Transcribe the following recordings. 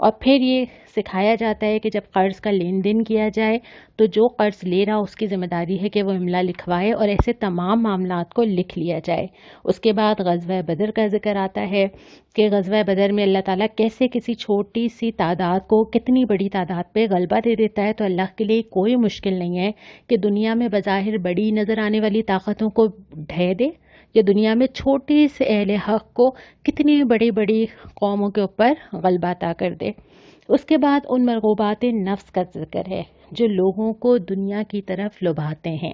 اور پھر یہ سکھایا جاتا ہے کہ جب قرض کا لین دین کیا جائے تو جو قرض لے رہا اس کی ذمہ داری ہے کہ وہ املا لکھوائے اور ایسے تمام معاملات کو لکھ لیا جائے۔ اس کے بعد غزوہ بدر کا ذکر آتا ہے کہ غزوہ بدر میں اللہ تعالیٰ کیسے کسی چھوٹی سی تعداد کو کتنی بڑی تعداد پہ غلبہ دے دیتا ہے۔ تو اللہ کے لیے کوئی مشکل نہیں ہے کہ دنیا میں بظاہر بڑی نظر آنے والی طاقتوں کو ڈھہ دے، یا دنیا میں چھوٹی سے اہل حق کو کتنی بڑی بڑی قوموں کے اوپر غلبہ عطا کر دے۔ اس کے بعد ان مرغوبات نفس کا ذکر ہے جو لوگوں کو دنیا کی طرف لبھاتے ہیں،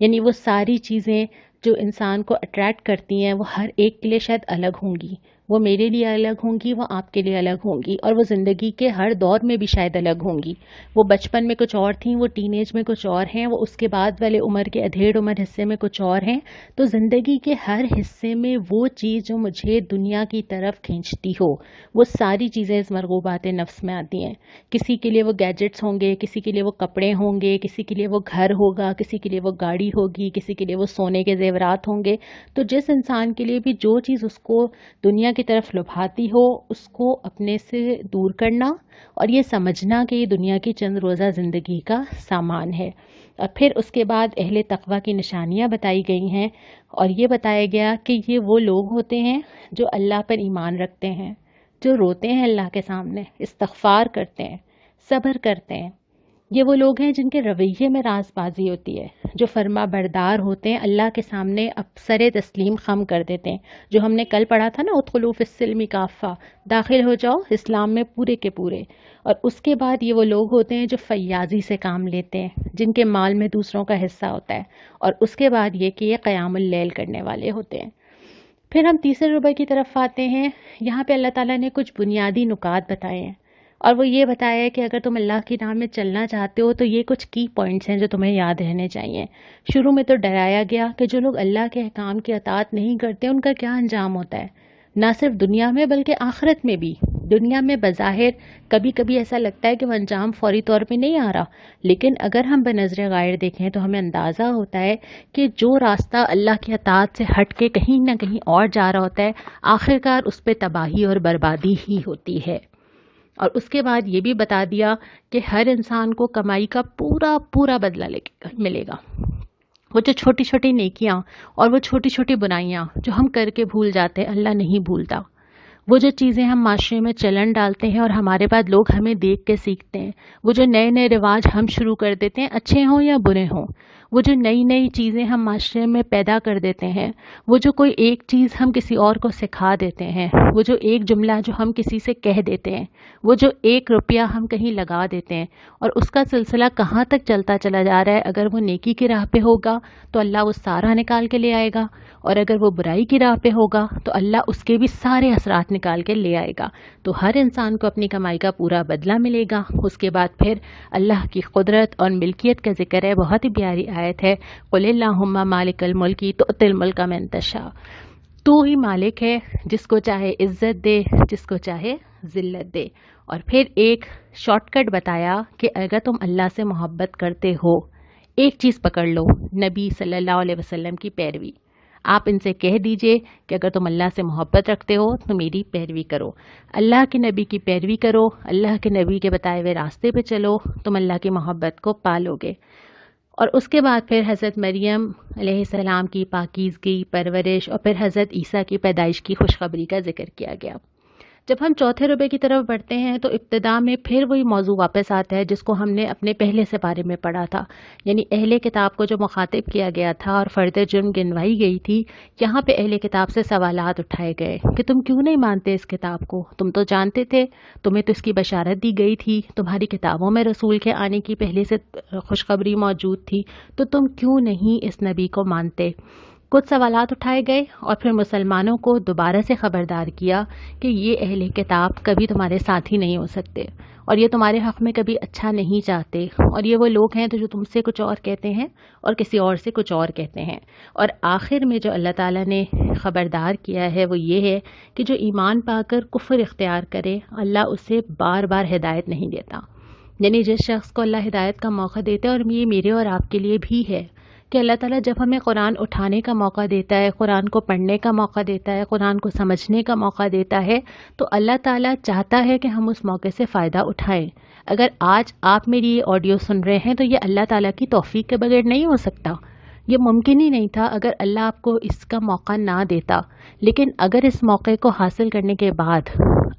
یعنی وہ ساری چیزیں جو انسان کو اٹریکٹ کرتی ہیں وہ ہر ایک کے لیے شاید الگ ہوں گی، وہ میرے لیے الگ ہوں گی، وہ آپ کے لیے الگ ہوں گی، اور وہ زندگی کے ہر دور میں بھی شاید الگ ہوں گی۔ وہ بچپن میں کچھ اور تھیں، وہ ٹین ایج میں کچھ اور ہیں، وہ اس کے بعد والے عمر کے ادھیڑ عمر حصے میں کچھ اور ہیں۔ تو زندگی کے ہر حصے میں وہ چیز جو مجھے دنیا کی طرف کھینچتی ہو، وہ ساری چیزیں اس مرغوبات نفس میں آتی ہیں۔ کسی کے لیے وہ گیجٹس ہوں گے، کسی کے لیے وہ کپڑے ہوں گے، کسی کے لیے وہ گھر ہوگا، کسی کے لیے وہ گاڑی ہوگی، کسی کے لیے وہ سونے کے زیورات ہوں گے۔ تو جس انسان کے لیے بھی جو چیز اس کو دنیا کی طرف لبھاتی ہو، اس کو اپنے سے دور کرنا اور یہ سمجھنا کہ یہ دنیا کی چند روزہ زندگی کا سامان ہے۔ اور پھر اس کے بعد اہل تقویٰ کی نشانیاں بتائی گئی ہیں، اور یہ بتایا گیا کہ یہ وہ لوگ ہوتے ہیں جو اللہ پر ایمان رکھتے ہیں، جو روتے ہیں اللہ کے سامنے، استغفار کرتے ہیں، صبر کرتے ہیں۔ یہ وہ لوگ ہیں جن کے رویے میں راز بازی ہوتی ہے، جو فرما بردار ہوتے ہیں، اللہ کے سامنے سر تسلیم خم کر دیتے ہیں، جو ہم نے کل پڑھا تھا نا، ادخلوا فی السلم کافہ، داخل ہو جاؤ اسلام میں پورے کے پورے۔ اور اس کے بعد یہ وہ لوگ ہوتے ہیں جو فیاضی سے کام لیتے ہیں، جن کے مال میں دوسروں کا حصہ ہوتا ہے، اور اس کے بعد یہ کہ یہ قیام اللیل کرنے والے ہوتے ہیں۔ پھر ہم تیسرے ربع کی طرف آتے ہیں۔ یہاں پہ اللہ تعالیٰ نے کچھ بنیادی نکات بتائے ہیں، اور وہ یہ بتایا ہے کہ اگر تم اللہ کی راہ میں چلنا چاہتے ہو تو یہ کچھ کی پوائنٹس ہیں جو تمہیں یاد رہنے چاہیے۔ شروع میں تو ڈرایا گیا کہ جو لوگ اللہ کے احکام کی اطاعت نہیں کرتے ان کا کیا انجام ہوتا ہے، نہ صرف دنیا میں بلکہ آخرت میں بھی۔ دنیا میں بظاہر کبھی کبھی ایسا لگتا ہے کہ وہ انجام فوری طور پہ نہیں آ رہا، لیکن اگر ہم بنظر غائر دیکھیں تو ہمیں اندازہ ہوتا ہے کہ جو راستہ اللہ کی اطاعت سے ہٹ کے کہیں نہ کہیں اور جا رہا ہوتا ہے، آخرکار اس پہ تباہی اور بربادی ہی ہوتی ہے۔ اور اس کے بعد یہ بھی بتا دیا کہ ہر انسان کو کمائی کا پورا پورا بدلہ ملے گا۔ وہ جو چھوٹی چھوٹی نیکیاں اور وہ چھوٹی چھوٹی برائیاں جو ہم کر کے بھول جاتے ہیں، اللہ نہیں بھولتا۔ وہ جو چیزیں ہم معاشرے میں چلن ڈالتے ہیں اور ہمارے بعد لوگ ہمیں دیکھ کے سیکھتے ہیں، وہ جو نئے نئے رواج ہم شروع کر دیتے ہیں، اچھے ہوں یا برے ہوں، وہ جو نئی نئی چیزیں ہم معاشرے میں پیدا کر دیتے ہیں، وہ جو کوئی ایک چیز ہم کسی اور کو سکھا دیتے ہیں، وہ جو ایک جملہ جو ہم کسی سے کہہ دیتے ہیں، وہ جو 1 روپیہ ہم کہیں لگا دیتے ہیں، اور اس کا سلسلہ کہاں تک چلتا چلا جا رہا ہے، اگر وہ نیکی کی راہ پہ ہوگا تو اللہ وہ سارا نکال کے لے آئے گا، اور اگر وہ برائی کی راہ پہ ہوگا تو اللہ اس کے بھی سارے اثرات نکال کے لے آئے گا۔ تو ہر انسان کو اپنی کمائی کا پورا بدلہ ملے گا۔ اس کے بعد پھر اللہ کی قدرت اور ملکیت کا ذکر ہے، بہت ہی پیاری آیت ہے، قل اللہم مالک الملک تؤتی الملک من تشاء، تو ہی مالک ہے، جس کو چاہے عزت دے، جس کو چاہے ذلت دے۔ اور پھر ایک شارٹ کٹ بتایا کہ اگر تم اللہ سے محبت کرتے ہو، ایک چیز پکڑ لو، نبی صلی اللہ علیہ وسلم کی پیروی۔ آپ ان سے کہہ دیجئے کہ اگر تم اللہ سے محبت رکھتے ہو تو میری پیروی کرو، اللہ کے نبی کی پیروی کرو، اللہ کے نبی کے بتائے ہوئے راستے پہ چلو، تم اللہ کی محبت کو پالو گے۔ اور اس کے بعد پھر حضرت مریم علیہ السلام کی پاکیزگی، پرورش، اور پھر حضرت عیسیٰ کی پیدائش کی خوشخبری کا ذکر کیا گیا۔ جب ہم چوتھے ربع کی طرف بڑھتے ہیں تو ابتدا میں پھر وہی موضوع واپس آتا ہے جس کو ہم نے اپنے پہلے سپارے میں پڑھا تھا، یعنی اہل کتاب کو جو مخاطب کیا گیا تھا اور فرد جرم گنوائی گئی تھی، یہاں پہ اہل کتاب سے سوالات اٹھائے گئے کہ تم کیوں نہیں مانتے اس کتاب کو، تم تو جانتے تھے، تمہیں تو اس کی بشارت دی گئی تھی، تمہاری کتابوں میں رسول کے آنے کی پہلے سے خوشخبری موجود تھی، تو تم کیوں نہیں اس نبی کو مانتے۔ کچھ سوالات اٹھائے گئے اور پھر مسلمانوں کو دوبارہ سے خبردار کیا کہ یہ اہل کتاب کبھی تمہارے ساتھی نہیں ہو سکتے، اور یہ تمہارے حق میں کبھی اچھا نہیں چاہتے، اور یہ وہ لوگ ہیں جو تم سے کچھ اور کہتے ہیں اور کسی اور سے کچھ اور کہتے ہیں۔ اور آخر میں جو اللہ تعالیٰ نے خبردار کیا ہے وہ یہ ہے کہ جو ایمان پا کر کفر اختیار کرے، اللہ اسے بار بار ہدایت نہیں دیتا۔ یعنی جس شخص کو اللہ ہدایت کا موقع دیتا ہے، اور یہ میرے اور آپ کے لیے بھی ہے کہ اللہ تعالیٰ جب ہمیں قرآن اٹھانے کا موقع دیتا ہے، قرآن کو پڑھنے کا موقع دیتا ہے، قرآن کو سمجھنے کا موقع دیتا ہے، تو اللہ تعالیٰ چاہتا ہے کہ ہم اس موقع سے فائدہ اٹھائیں۔ اگر آج آپ میری یہ آڈیو سن رہے ہیں تو یہ اللہ تعالیٰ کی توفیق کے بغیر نہیں ہو سکتا، یہ ممکن ہی نہیں تھا اگر اللہ آپ کو اس کا موقع نہ دیتا۔ لیکن اگر اس موقع کو حاصل کرنے کے بعد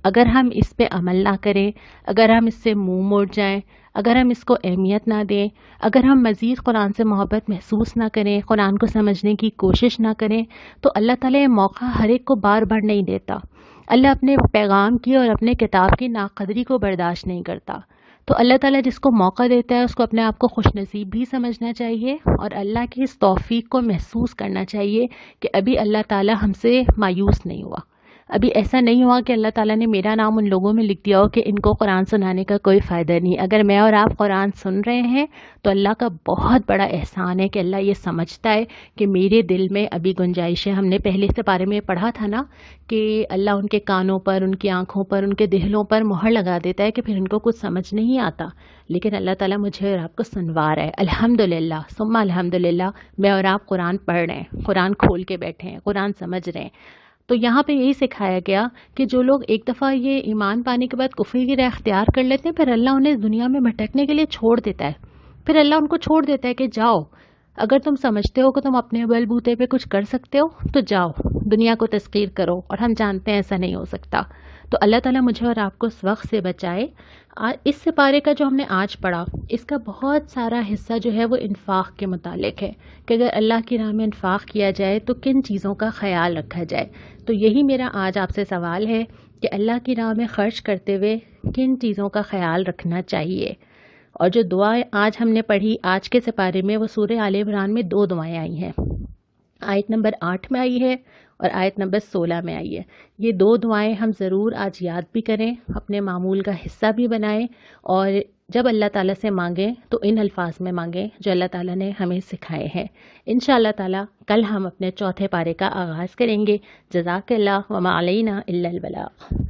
اگر ہم اس پہ عمل نہ کریں، اگر ہم اس سے منہ موڑ جائیں، اگر ہم اس کو اہمیت نہ دیں، اگر ہم مزید قرآن سے محبت محسوس نہ کریں، قرآن کو سمجھنے کی کوشش نہ کریں، تو اللہ تعالیٰ یہ موقع ہر ایک کو بار بار نہیں دیتا۔ اللہ اپنے پیغام کی اور اپنے کتاب کی ناقدری کو برداشت نہیں کرتا۔ تو اللہ تعالیٰ جس کو موقع دیتا ہے اس کو اپنے آپ کو خوش نصیب بھی سمجھنا چاہیے، اور اللہ کی اس توفیق کو محسوس کرنا چاہیے کہ ابھی اللہ تعالیٰ ہم سے مایوس نہیں ہوا، ابھی ایسا نہیں ہوا کہ اللہ تعالیٰ نے میرا نام ان لوگوں میں لکھ دیا ہو کہ ان کو قرآن سنانے کا کوئی فائدہ نہیں۔ اگر میں اور آپ قرآن سن رہے ہیں تو اللہ کا بہت بڑا احسان ہے کہ اللہ یہ سمجھتا ہے کہ میرے دل میں ابھی گنجائش ہے۔ ہم نے پہلے سے بارے میں پڑھا تھا نا کہ اللہ ان کے کانوں پر، ان کی آنکھوں پر، ان کے دہلوں پر مہر لگا دیتا ہے کہ پھر ان کو کچھ سمجھ نہیں آتا، لیکن اللہ تعالیٰ مجھے اور آپ کو سنوا رہا ہے۔ الحمدللہ ثم الحمدللہ، میں اور آپ قرآن پڑھ رہے ہیں، قرآن کھول کے بیٹھے ہیں، قرآن سمجھ رہے ہیں۔ تو یہاں پہ یہی سکھایا گیا کہ جو لوگ ایک دفعہ یہ ایمان پانے کے بعد کفر کی راہ اختیار کر لیتے ہیں، پھر اللہ انہیں دنیا میں بھٹکنے کے لیے چھوڑ دیتا ہے، پھر اللہ ان کو چھوڑ دیتا ہے کہ جاؤ، اگر تم سمجھتے ہو کہ تم اپنے بل بوتے پہ کچھ کر سکتے ہو تو جاؤ دنیا کو تسخیر کرو، اور ہم جانتے ہیں ایسا نہیں ہو سکتا۔ تو اللہ تعالیٰ مجھے اور آپ کو اس وقت سے بچائے۔ اس سپارے کا جو ہم نے آج پڑھا، اس کا بہت سارا حصہ جو ہے وہ انفاق کے متعلق ہے کہ اگر اللہ کی راہ میں انفاق کیا جائے تو کن چیزوں کا خیال رکھا جائے۔ تو یہی میرا آج آپ سے سوال ہے کہ اللہ کی راہ میں خرچ کرتے ہوئے کن چیزوں کا خیال رکھنا چاہیے۔ اور جو دعائیں آج ہم نے پڑھی آج کے سپارے میں، وہ سورہ آل عمران میں 2 دعائیں آئی ہیں، آیت نمبر 8 میں آئی ہے اور آیت نمبر 16 میں آئی ہے۔ یہ 2 دعائیں ہم ضرور آج یاد بھی کریں، اپنے معمول کا حصہ بھی بنائیں، اور جب اللہ تعالیٰ سے مانگیں تو ان الفاظ میں مانگیں جو اللہ تعالیٰ نے ہمیں سکھائے ہیں۔ انشاءاللہ تعالیٰ کل ہم اپنے چوتھے پارے کا آغاز کریں گے۔ جزاک اللہ وما علینا الا البلاغ۔